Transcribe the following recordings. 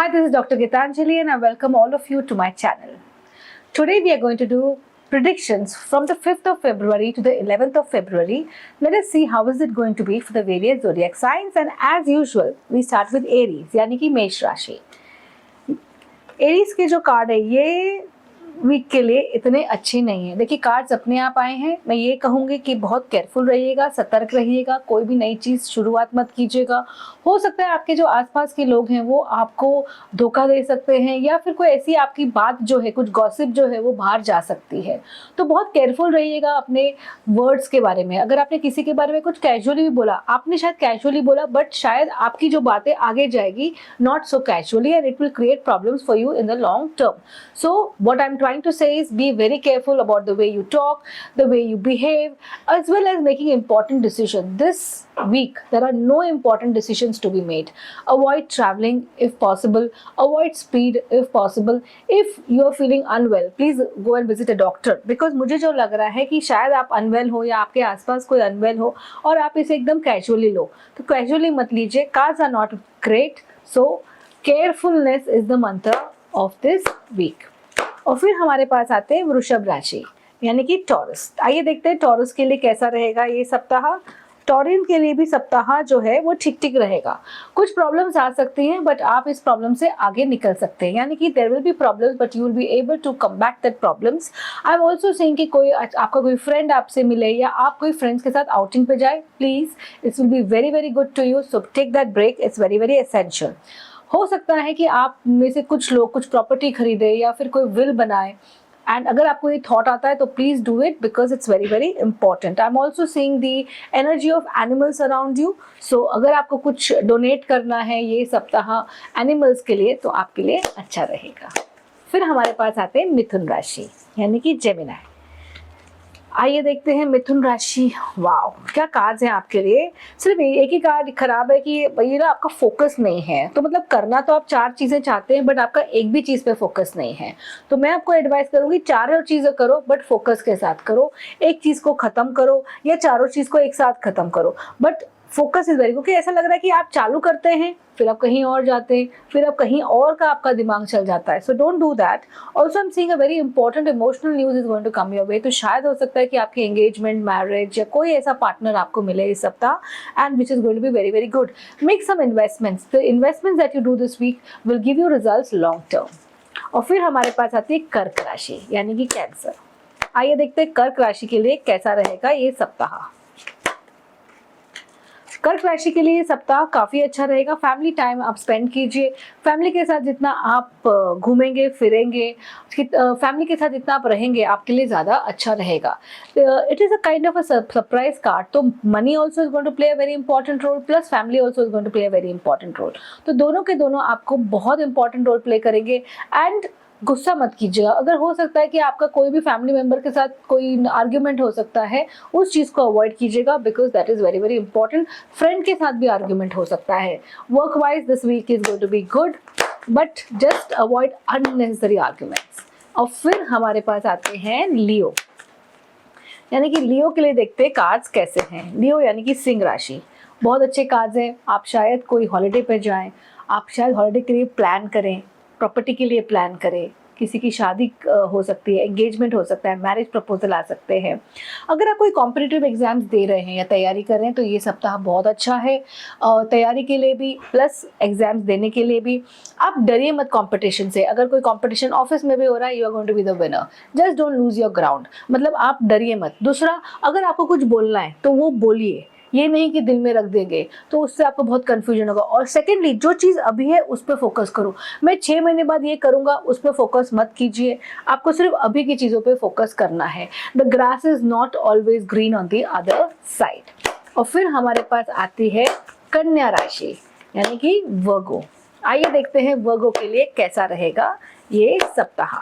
Hi, this is Dr. Gitanjali and I welcome all of you to my channel. Today we are going to do predictions from the 5th of February to the 11th of February. Let us see how is it going to be for the various zodiac signs, and as usual we start with Aries यानी कि मेष राशि. Aries के जो card है ये week के लिए इतने अच्छे नहीं है. देखिए कार्ड्स अपने आप आए हैं. मैं ये कहूँगी कि बहुत केयरफुल रहिएगा, सतर्क रहिएगा, कोई भी नई चीज़ शुरुआत मत कीजिएगा. हो सकता है आपके जो आसपास के लोग हैं वो आपको धोखा दे सकते हैं, या फिर कोई ऐसी आपकी बात जो है, कुछ गॉसिप जो है वो बाहर जा सकती है. तो बहुत केयरफुल रहिएगा अपने वर्ड्स के बारे में. अगर आपने किसी के बारे में कुछ कैजुअली भी बोला, आपने शायद कैजुअली बोला बट शायद आपकी जो बातें आगे जाएगी not so casually and it will create problems for you in the long term. So what I'm trying to say is be very careful about the way you talk, the way you behave, as well as making important decisions. This week there are no important decisions to be made. Avoid traveling if possible, avoid speed if possible. If you are feeling unwell, please go and visit a doctor, because मुझे जो लग रहा है कि शायद आप unwell हो या आपके आसपास कोई अनवेल हो और आप इसे एकदम कैजुअली लो, तो कैजुअली मत लीजिए. Cards are not great, so carefulness is the mantra of this week. और फिर हमारे पास आते हैं वृषभ राशि यानी कि टॉरस. आइए देखते हैं टॉरस के लिए कैसा रहेगा ये सप्ताह. टॉरिन के लिए भी सप्ताह जो है वो ठीक ठीक रहेगा. कुछ प्रॉब्लम्स आ सकती हैं बट आप इस प्रॉब्लम से आगे निकल सकते हैं, यानी कि there will be problems but you will be able to combat that problems. I am also saying कि कोई आपका कोई फ्रेंड आपसे मिले या आप कोई फ्रेंड्स के साथ आउटिंग पे जाए, please it's will be very very good to you. So take that break, it's very very essential. हो सकता है कि आप में से कुछ लोग कुछ प्रॉपर्टी खरीदे या फिर कोई विल बनाए, एंड अगर आपको ये थॉट आता है तो please do it because it's very very important. I am also seeing the energy of animals around you. So अगर आपको कुछ डोनेट करना है ये सप्ताह एनिमल्स के लिए तो आपके लिए अच्छा रहेगा. फिर हमारे पास आते हैं मिथुन राशि यानी कि जेमिनी. आइए देखते हैं मिथुन राशि. वाओ, क्या कार्ड्स हैं आपके लिए. सिर्फ एक ही कार्ड खराब है कि ये ना आपका फोकस नहीं है. तो मतलब करना तो आप चार चीजें चाहते हैं बट आपका एक भी चीज पे फोकस नहीं है. तो मैं आपको एडवाइस करूंगी चारों चीजें करो बट फोकस के साथ करो. एक चीज को खत्म करो या चारों चीज को एक साथ खत्म करो, बट फोकस इज वेरी, क्योंकि ऐसा लग रहा है कि आप चालू करते हैं फिर आप कहीं और जाते हैं, फिर आप कहीं और का आपका दिमाग चल जाता है. So don't do that. Also I am seeing a very important emotional news is going to come your way. तो शायद हो सकता है कि आपकी एंगेजमेंट, मैरिज या कोई ऐसा पार्टनर आपको मिले इस सप्ताह, and which is going to be very very good. Make some investments. The investments that you do this week will give you results long term. और फिर हमारे पास आती है कर्क राशि यानी कि कैंसर. आइए देखते हैं कर्क राशि के लिए कैसा रहेगा ये सप्ताह. कर्क राशि के लिए ये सप्ताह काफी अच्छा रहेगा. फैमिली टाइम आप स्पेंड कीजिए. फैमिली के साथ जितना आप घूमेंगे फिरेंगे, फैमिली के साथ जितना आप रहेंगे आपके लिए ज्यादा अच्छा रहेगा. It is a kind of a surprise card. तो money also is going to play a very important role, plus family also is going to play a very important role. तो दोनों के दोनों आपको बहुत इंपॉर्टेंट रोल प्ले करेंगे. And गुस्सा मत कीजिएगा. अगर हो सकता है कि आपका कोई भी फैमिली मेंबर के साथ कोई आर्ग्यूमेंट हो सकता है, उस चीज को अवॉइड कीजिएगा because that is very very important. Friend के साथ भी आर्ग्यूमेंट हो सकता है. Work wise this week is going to be good but just avoid unnecessary arguments. और फिर हमारे पास आते हैं लियो यानी कि लियो के लिए देखते हैं कार्ड्स कैसे हैं. लियो यानी कि सिंह राशि. बहुत अच्छे कार्ड्स हैं. आप शायद कोई हॉलिडे पे जाएं, आप शायद हॉलिडे के लिए प्लान करें, प्रॉपर्टी के लिए प्लान करें, किसी की शादी हो सकती है, एंगेजमेंट हो सकता है, मैरिज प्रपोजल आ सकते हैं. अगर आप कोई कॉम्पिटिटिव एग्जाम्स दे रहे हैं या तैयारी कर रहे हैं तो ये सप्ताह बहुत अच्छा है तैयारी के लिए भी प्लस एग्जाम्स देने के लिए भी. आप डरिए मत कंपटीशन से. अगर कोई कंपटीशन ऑफिस में भी हो रहा है, you are going to be the winner. Just don't lose your ground. मतलब आप डरिए मत. दूसरा, अगर आपको कुछ बोलना है तो वो बोलिए, ये नहीं कि दिल में रख देंगे तो उससे आपको बहुत कंफ्यूजन होगा. और सेकेंडली, जो चीज़ अभी है उस पर फोकस करो. मैं 6 महीने बाद ये करूँगा उस पर फोकस मत कीजिए. आपको सिर्फ अभी की चीज़ों पे फोकस करना है. The grass is not always green on the other side. और फिर हमारे पास आती है कन्या राशि यानी कि वर्गो. आइए देखते हैं वर्गो के लिए कैसा रहेगा ये सप्ताह.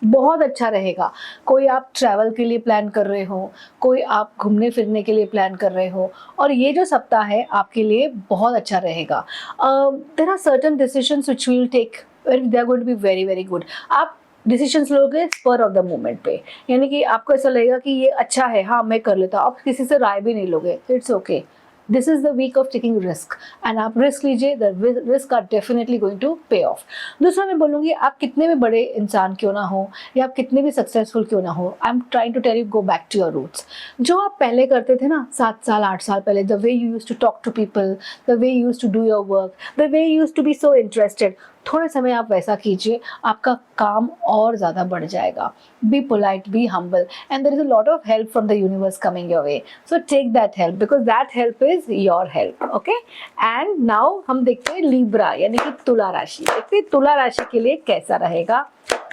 बहुत अच्छा रहेगा. कोई आप ट्रैवल के लिए प्लान कर रहे हो, कोई आप घूमने फिरने के लिए प्लान कर रहे हो, और ये जो सप्ताह है आपके लिए बहुत अच्छा रहेगा. There are certain decisions which we will take, they are going to be very very good. आप डिसीजंस लोगे स्पर ऑफ द मोमेंट पे, यानी कि आपको ऐसा लगेगा कि ये अच्छा है, हाँ मैं कर लेता हूँ. आप किसी से राय भी नहीं लोगे. It's okay. This is the week of taking risk and आप रिस्क लीजिए, the risk are definitely going to pay off. दूसरा मैं बोलूँगी, आप कितने भी बड़े इंसान क्यों ना हो या आप कितने भी सक्सेसफुल क्यों ना हो, I am trying to tell you, go back to your roots. जो आप पहले करते थे ना 7 साल 8 साल पहले, the way you used to talk to people, the way you used to do your work, the way you used to be so interested, थोड़े समय आप वैसा कीजिए, आपका काम और ज़्यादा बढ़ जाएगा। Be polite, be humble, and there is a lot of help from the universe coming your way, so take that help because that help is your help. Okay, and now हम देखते हैं लिब्रा यानी कि तुला राशि। देखते हैं तुला राशि के लिए कैसा रहेगा।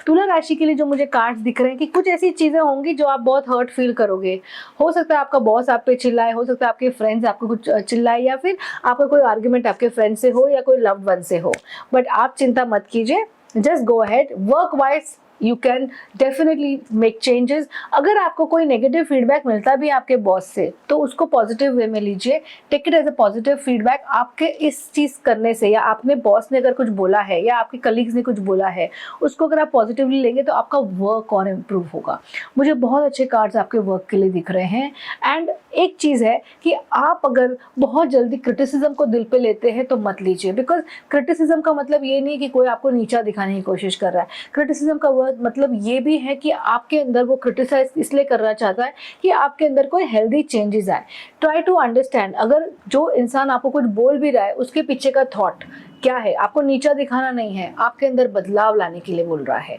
तुला राशि के लिए जो मुझे कार्ड्स दिख रहे हैं कि कुछ ऐसी चीजें होंगी जो आप बहुत हर्ट फील करोगे। हो सकता है आपका बॉस आप पे चिल्लाए, हो सकता है आपके फ्रेंड्स आपको कुछ चिल्लाए, या फिर आपका कोई आर्ग्यूमेंट आपके फ्रेंड से हो या कोई लव्ड वन से हो, बट आप चिंता मत कीजिए, just go ahead, work wise you can definitely make changes. अगर आपको कोई नेगेटिव फीडबैक मिलता भी आपके बॉस से तो उसको पॉजिटिव वे में लीजिए, take it as a positive feedback. आपके इस चीज़ करने से या आपने बॉस ने अगर कुछ बोला है या आपके कलीग्स ने कुछ बोला है, उसको अगर आप पॉजिटिवली लेंगे तो आपका वर्क और इम्प्रूव होगा। मुझे बहुत अच्छे कार्ड्स आपके वर्क के लिए दिख रहे हैं। एंड एक चीज़ है कि आप अगर बहुत जल्दी क्रिटिसिज्म को दिल पे लेते हैं तो मत लीजिए, बिकॉज क्रिटिसिज्म का मतलब ये नहीं कि कोई आपको नीचा दिखाने की कोशिश कर रहा है। क्रिटिसिज्म का मतलब ये भी है कि आपके अंदर वो क्रिटिसाइज इसलिए करना चाहता है कि आपके अंदर कोई हेल्दी चेंजेस आए। ट्राई टू अंडरस्टैंड, अगर जो इंसान आपको कुछ बोल भी रहा है उसके पीछे का थॉट क्या है, आपको नीचा दिखाना नहीं है, आपके अंदर बदलाव लाने के लिए बोल रहा है।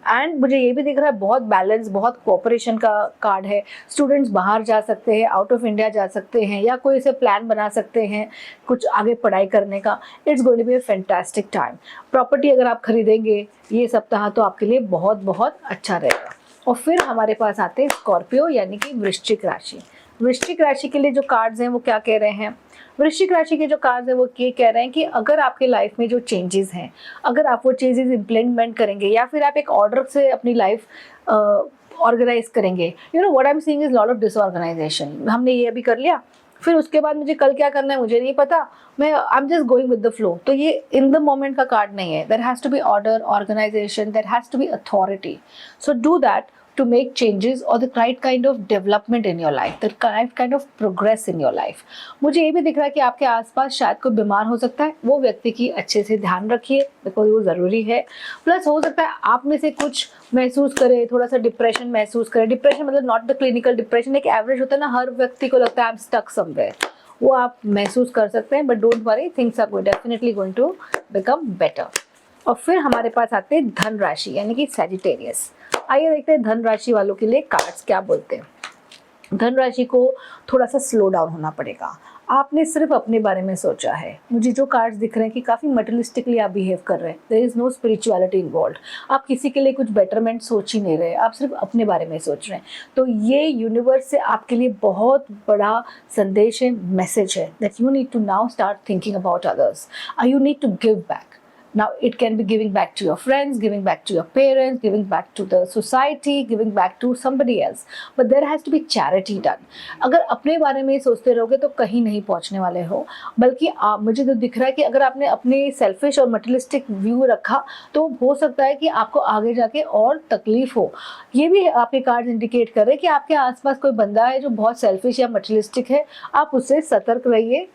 एंड मुझे ये भी दिख रहा है बहुत बैलेंस, बहुत कोऑपरेशन का कार्ड है। स्टूडेंट्स बाहर जा सकते हैं, आउट ऑफ इंडिया जा सकते हैं, या कोई इसे प्लान बना सकते हैं कुछ आगे पढ़ाई करने का। It's going to be a fantastic time. Property अगर आप खरीदेंगे ये सप्ताह तो आपके लिए बहुत बहुत अच्छा रहेगा। और फिर हमारे पास आते हैं स्कॉर्पियो यानी कि वृश्चिक राशि। वृश्चिक राशि के लिए जो कार्ड्स हैं वो क्या कह रहे हैं? वृश्चिक राशि के जो कार्ड्स हैं वो ये कह रहे हैं कि अगर आपके लाइफ में जो चेंजेस हैं, अगर आप वो चेंजेस इम्प्लीमेंट करेंगे या फिर आप एक ऑर्डर से अपनी लाइफ ऑर्गेनाइज करेंगे, you know what I am seeing is lot of disorganisation. हमने ये अभी कर लिया, फिर उसके बाद मुझे कल क्या करना है मुझे नहीं पता, मैं I am just going with the flow. तो ये इन द मोमेंट का कार्ड नहीं है। There has to be order, organization, there has to be authority. So do that to make changes or the right kind of development in your life, the right kind of progress in your life। मुझे ये भी दिख रहा है कि आपके आसपास शायद कोई बीमार हो सकता है, वो व्यक्ति की अच्छे से ध्यान रखिए बिकॉज वो ज़रूरी है। प्लस हो सकता है आप में से कुछ महसूस करे, थोड़ा सा डिप्रेशन महसूस करे। डिप्रेशन मतलब नॉट द क्लिनिकल डिप्रेशन, एक एवरेज होता है ना, हर व्यक्ति को लगता है आई एम स्टक समवेयर, वो आप महसूस कर सकते हैं। But don't worry, things are definitely going to become better. और फिर हमारे पास आते हैं धन राशि यानी कि सैजिटेरियस। आइए देखते हैं धन राशि वालों के लिए कार्ड्स क्या बोलते हैं। धन राशि को थोड़ा सा स्लो डाउन होना पड़ेगा। आपने सिर्फ अपने बारे में सोचा है। मुझे जो कार्ड्स दिख रहे हैं कि काफ़ी मटेरियलिस्टिकली आप बिहेव कर रहे हैं, there is no spirituality involve. आप किसी के लिए कुछ बेटरमेंट सोच ही नहीं रहे, आप सिर्फ अपने बारे में सोच रहे हैं। तो ये यूनिवर्स से आपके लिए बहुत बड़ा संदेश है, मैसेज है, that you need to now start thinking about others, you need to give back. Now it can be giving back to your friends, giving back to your parents, giving back to the society, giving back to somebody else. But there has to be charity done. अगर अपने बारे में सोचते रहोगे तो कहीं नहीं पहुंचने वाले हो। बल्कि मुझे तो दिख रहा है कि अगर आपने अपने सेल्फिश और मटेरियलिस्टिक व्यू रखा तो हो सकता है कि आपको आगे जाके और तकलीफ हो। ये भी आपके कार्ड इंडिकेट कर रहे हैं कि आपके आसपास कोई बंदा है जो बहुत सेल्फिश या मटेरियलिस्टिक है, आप उससे सतर्क रहिए।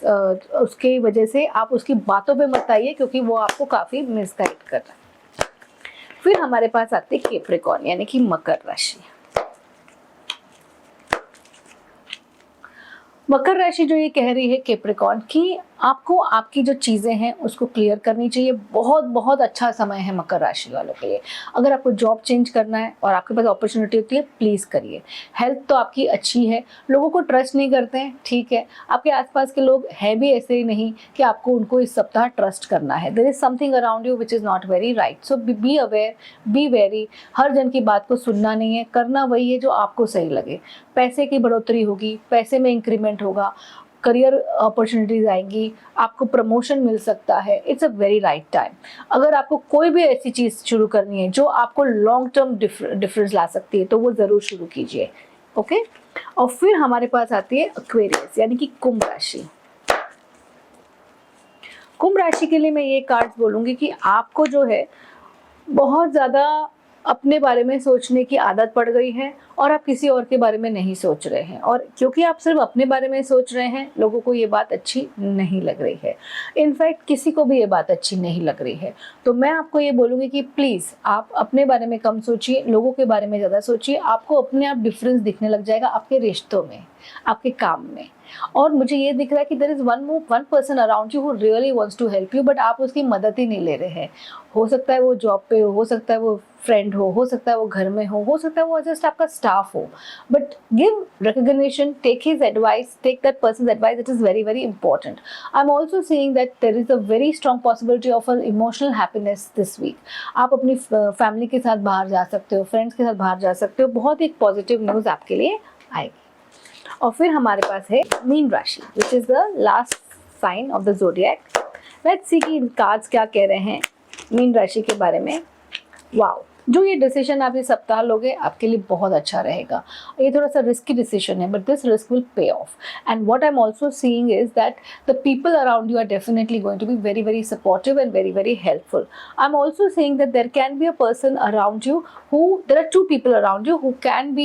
उसकी वजह से आप उसकी बातों पे मत आइए क्योंकि वो आपको काफ़ी मिसगाइड कर रहा है। फिर हमारे पास आती है कैप्रिकॉर्न यानी कि मकर राशि। मकर राशि जो ये कह रही है कैप्रिकॉर्न कि आपको आपकी जो चीज़ें हैं उसको क्लियर करनी चाहिए। बहुत बहुत अच्छा समय है मकर राशि वालों के लिए। अगर आपको जॉब चेंज करना है और आपके पास अपॉर्चुनिटी होती है, प्लीज़ करिए। हेल्थ तो आपकी अच्छी है, लोगों को ट्रस्ट नहीं करते हैं, ठीक है। आपके आसपास के लोग हैं भी ऐसे ही नहीं कि आपको उनको इस सप्ताह ट्रस्ट करना है। There is something around you which is not very right, so be aware, be very. हर जन की बात को सुनना नहीं है, करना वही है जो आपको सही लगे। पैसे की बढ़ोतरी होगी, पैसे में इंक्रीमेंट होगा, करियर अपॉर्चुनिटीज आएंगी, आपको प्रमोशन मिल सकता है। It's a very right time. अगर आपको कोई भी ऐसी चीज़ शुरू करनी है जो आपको लॉन्ग टर्म डिफरेंस ला सकती है तो वो ज़रूर शुरू कीजिए। ओके। और फिर हमारे पास आती है एक्वेरियस यानी कि कुंभ राशि। कुंभ राशि के लिए मैं ये कार्ड्स बोलूँगी कि आपको जो है बहुत ज़्यादा अपने बारे में सोचने की आदत पड़ गई है और आप किसी और के बारे में नहीं सोच रहे हैं, और क्योंकि आप सिर्फ अपने बारे में सोच रहे हैं, लोगों को ये बात अच्छी नहीं लग रही है। इनफैक्ट किसी को भी ये बात अच्छी नहीं लग रही है। तो मैं आपको ये बोलूँगी कि प्लीज़ आप अपने बारे में कम सोचिए, लोगों के बारे में ज़्यादा सोचिए। आपको अपने आप डिफरेंस दिखने लग जाएगा आपके रिश्तों में, आपके काम में। और मुझे ये दिख रहा है कि there is one person around you who really wants to help you, but आप उसकी मदद ही नहीं ले रहे हैं। हो सकता है वो जॉब पे हो सकता है वो फ्रेंड हो सकता है वो घर में हो सकता है वो जस्ट आपका स्टाफ हो, but give recognition, take his advice, take that person's advice, it is very very important. I am also seeing that there is a very strong possibility of a emotional happiness this week. आप अपनी family के साथ बाहर जा सकते हो, friends के साथ बाहर जा सकते हो, बहुत ही एक पॉजिटिव न्यूज़ आपके लिए आएगी। और फिर हमारे पास है मीन राशि, which is the last sign of the zodiac. Let's see कि कार्ड्स क्या कह रहे हैं मीन राशि के बारे में। वाओ, जो ये डिसीजन आप ये सप्ताह लोगे आपके लिए बहुत अच्छा रहेगा। ये थोड़ा सा रिस्की डिसीजन है, but this risk will pay off. And what I am also seeing is that the people around you are definitely going to be very very supportive and very very helpful. I am also seeing that there can be a person around you there are two people around you who can be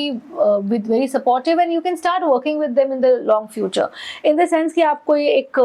with very supportive and you can start working with them in the long future, in the sense कि आप कोई एक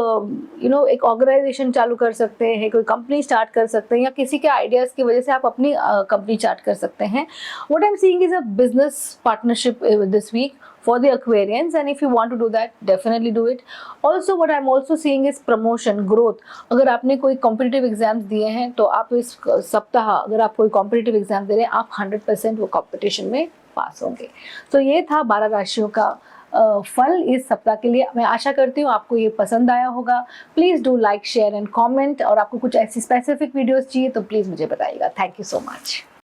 एक organisation चालू कर सकते हैं, कोई कंपनी स्टार्ट कर सकते हैं, या किसी के आइडियाज की वजह से आप अपनी कंपनी स्टार्ट कर सकते हैं। what I'm seeing is a business partnership this week for the Aquarians, and if you want to do that, definitely do it. Also what I'm also seeing is promotion, growth. अगर आपने कोई competitive exams दिए हैं तो आप इस सप्ताह अगर आप कोई कॉम्पिटिटिव एग्जाम दे रहे हैं, आप 100% वो कॉम्पिटिशन में पास होंगे। तो ये था 12 राशियों का फल इस सप्ताह के लिए। मैं आशा करती हूँ आपको ये पसंद आया होगा। Please do like, share and comment, और आपको कुछ ऐसी स्पेसिफिक वीडियोज़ चाहिए तो प्लीज़ मुझे बताइएगा। Thank you so much.